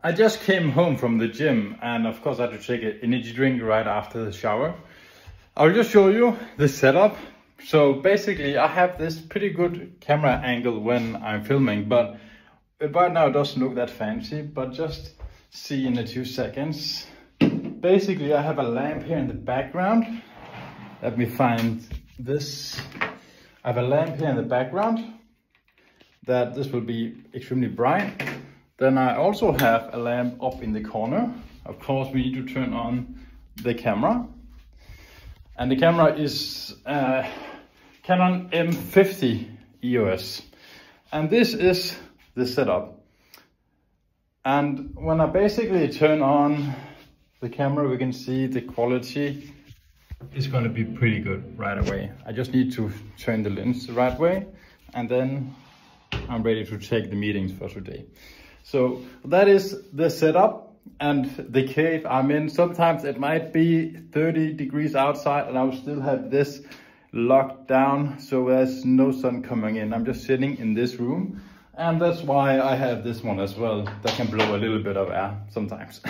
I just came home from the gym and of course I had to take an energy drink right after the shower. I'll just show you the setup. So basically I have this pretty good camera angle when I'm filming, but right now it doesn't look that fancy, but just see in a few seconds. Basically I have a lamp here in the background. Let me find this. I have a lamp here in the background that this will be extremely bright. Then I also have a lamp up in the corner. Of course, we need to turn on the camera. And the camera is Canon M50 EOS. And this is the setup. And when I basically turn on the camera, we can see the quality is going to be pretty good right away. I just need to turn the lens the right way, and then I'm ready to take the meetings for today. So that is the setup and the cave I'm in. Sometimes it might be 30 degrees outside and I will still have this locked down, so there's no sun coming in. I'm just sitting in this room, and that's why I have this one as well that can blow a little bit of air sometimes.